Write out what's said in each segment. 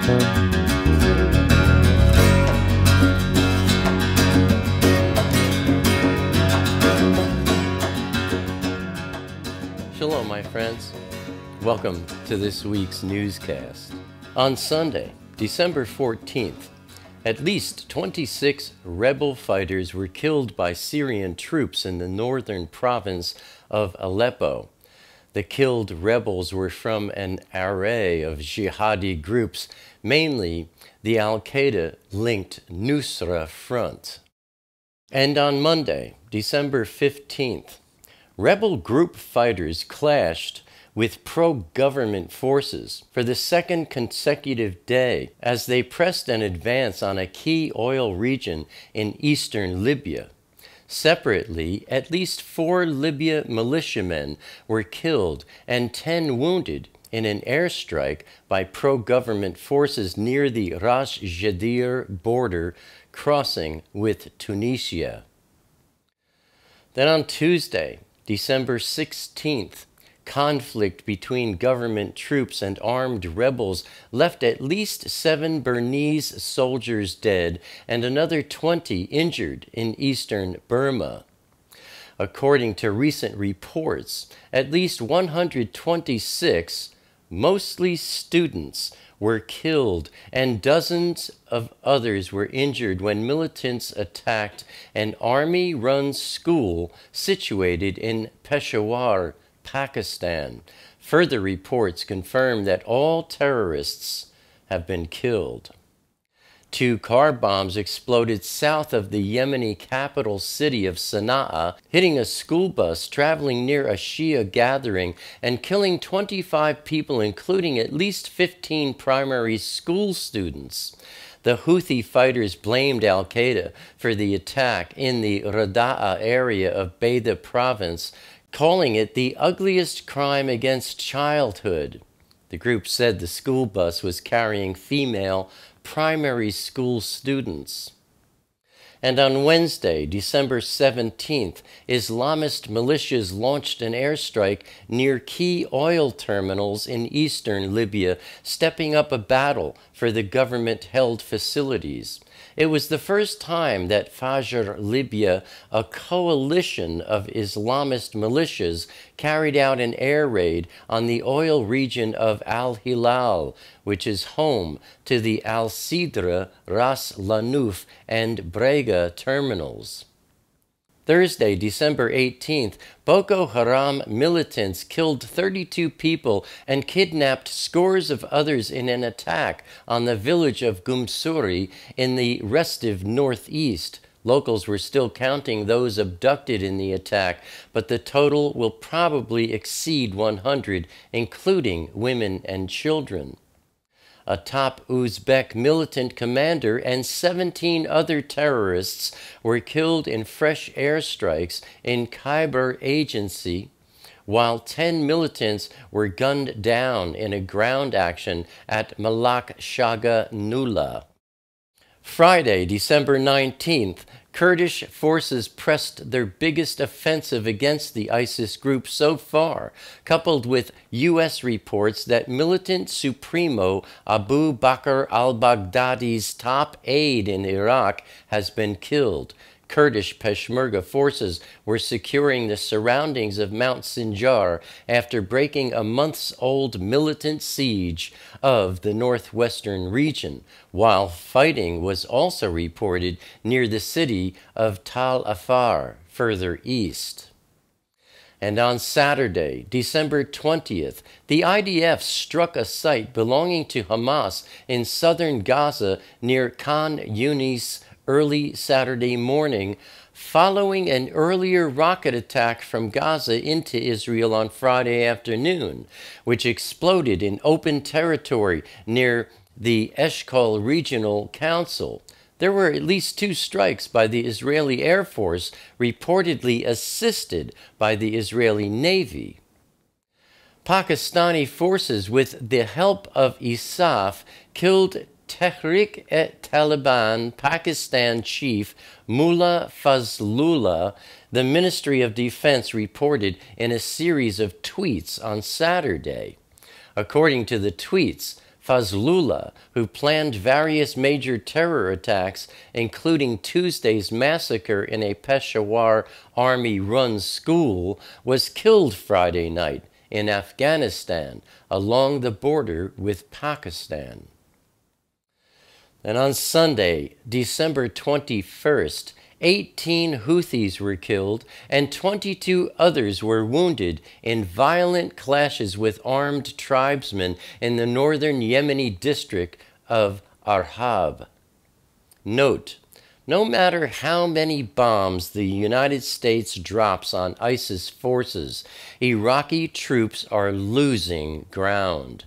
Shalom, my friends. Welcome to this week's newscast. On Sunday, December 14th, at least 26 rebel fighters were killed by Syrian troops in the northern province of Aleppo. The killed rebels were from an array of jihadi groups, mainly the Al-Qaeda-linked Nusra Front. And on Monday, December 15th, rebel group fighters clashed with pro-government forces for the second consecutive day as they pressed an advance on a key oil region in eastern Libya. Separately, at least 4 Libya militiamen were killed and 10 wounded in an airstrike by pro-government forces near the Ras Jadir border crossing with Tunisia. Then on Tuesday, December 16th, conflict between government troops and armed rebels left at least 7 Bernese soldiers dead and another 20 injured in eastern Burma. According to recent reports, at least 126, mostly students, were killed and dozens of others were injured when militants attacked an army-run school situated in Peshawar, Pakistan. Further reports confirm that all terrorists have been killed. 2 car bombs exploded south of the Yemeni capital city of Sana'a, hitting a school bus traveling near a Shia gathering and killing 25 people, including at least 15 primary school students. The Houthi fighters blamed Al-Qaeda for the attack in the Rada'a area of Bayda province, calling it the ugliest crime against childhood. The group said the school bus was carrying female primary school students. And on Wednesday, December 17th, Islamist militias launched an airstrike near key oil terminals in eastern Libya, stepping up a battle for the government-held facilities. It was the first time that Fajr Libya, a coalition of Islamist militias, carried out an air raid on the oil region of Al-Hilal, which is home to the Al-Sidra, Ras Lanuf, and Brega terminals. Thursday, December 18th, Boko Haram militants killed 32 people and kidnapped scores of others in an attack on the village of Gumsuri in the restive northeast. Locals were still counting those abducted in the attack, but the total will probably exceed 100, including women and children. A top Uzbek militant commander and 17 other terrorists were killed in fresh airstrikes in Khyber Agency, while 10 militants were gunned down in a ground action at Malak Shaga Nula. Friday, December 19th, Kurdish forces pressed their biggest offensive against the ISIS group so far, coupled with U.S. reports that militant Supremo Abu Bakr al-Baghdadi's top aide in Iraq has been killed. Kurdish Peshmerga forces were securing the surroundings of Mount Sinjar after breaking a months-old militant siege of the northwestern region, while fighting was also reported near the city of Tal Afar, further east. And on Saturday, December 20th, the IDF struck a site belonging to Hamas in southern Gaza near Khan Yunis early Saturday morning, following an earlier rocket attack from Gaza into Israel on Friday afternoon, which exploded in open territory near the Eshkol Regional Council. There were at least 2 strikes by the Israeli Air Force, reportedly assisted by the Israeli Navy. Pakistani forces, with the help of ISAF, killed Tehrik-e-Taliban Pakistan chief Mullah Fazlullah, the Ministry of Defense reported in a series of tweets on Saturday. According to the tweets, Fazlullah, who planned various major terror attacks, including Tuesday's massacre in a Peshawar army-run school, was killed Friday night in Afghanistan along the border with Pakistan. And on Sunday, December 21st, 18 Houthis were killed and 22 others were wounded in violent clashes with armed tribesmen in the northern Yemeni district of Arhab. Note, no matter how many bombs the United States drops on ISIS forces, Iraqi troops are losing ground.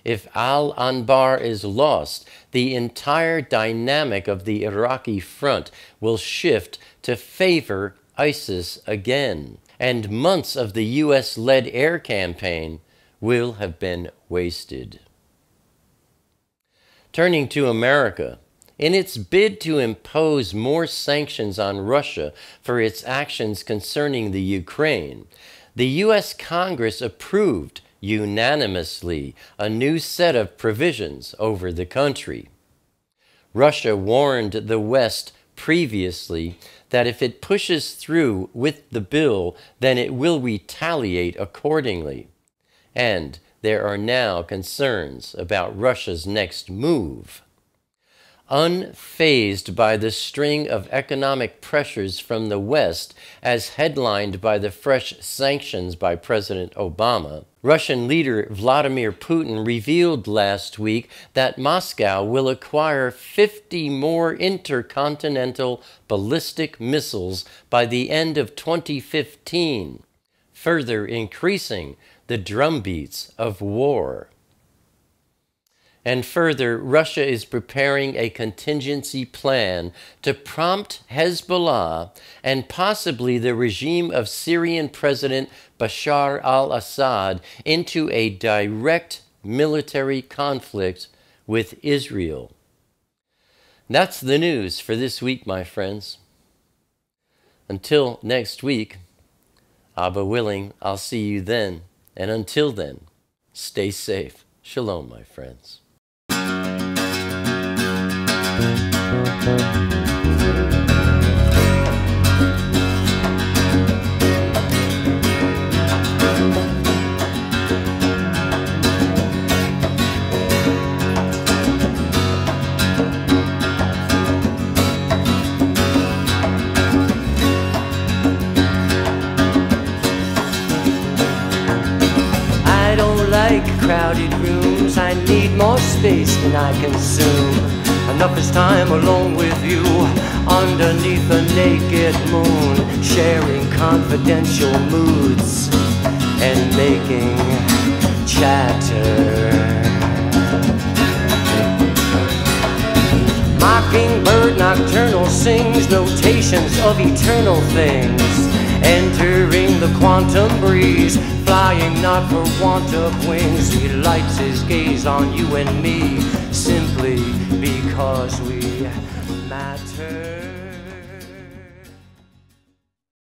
If Al-Anbar is lost, the entire dynamic of the Iraqi front will shift to favor ISIS again, and months of the U.S.-led air campaign will have been wasted. Turning to America, in its bid to impose more sanctions on Russia for its actions concerning the Ukraine, the U.S. Congress approved unanimously a new set of provisions over the country. Russia warned the West previously that if it pushes through with the bill, then it will retaliate accordingly. And there are now concerns about Russia's next move. Unfazed by the string of economic pressures from the West, as headlined by the fresh sanctions by President Obama, Russian leader Vladimir Putin revealed last week that Moscow will acquire 50 more intercontinental ballistic missiles by the end of 2015, further increasing the drumbeats of war. And further, Russia is preparing a contingency plan to prompt Hezbollah and possibly the regime of Syrian President Bashar al-Assad into a direct military conflict with Israel. That's the news for this week, my friends. Until next week, Abba willing, I'll see you then. And until then, stay safe. Shalom, my friends. I don't like crowded rooms. I need more space than I consume. Enough is time alone with you, underneath a naked moon, sharing confidential moods and making chatter. Mockingbird nocturnal sings notations of eternal things, entering the quantum breeze, flying not for want of wings. He lights his gaze on you and me, simply because we matter.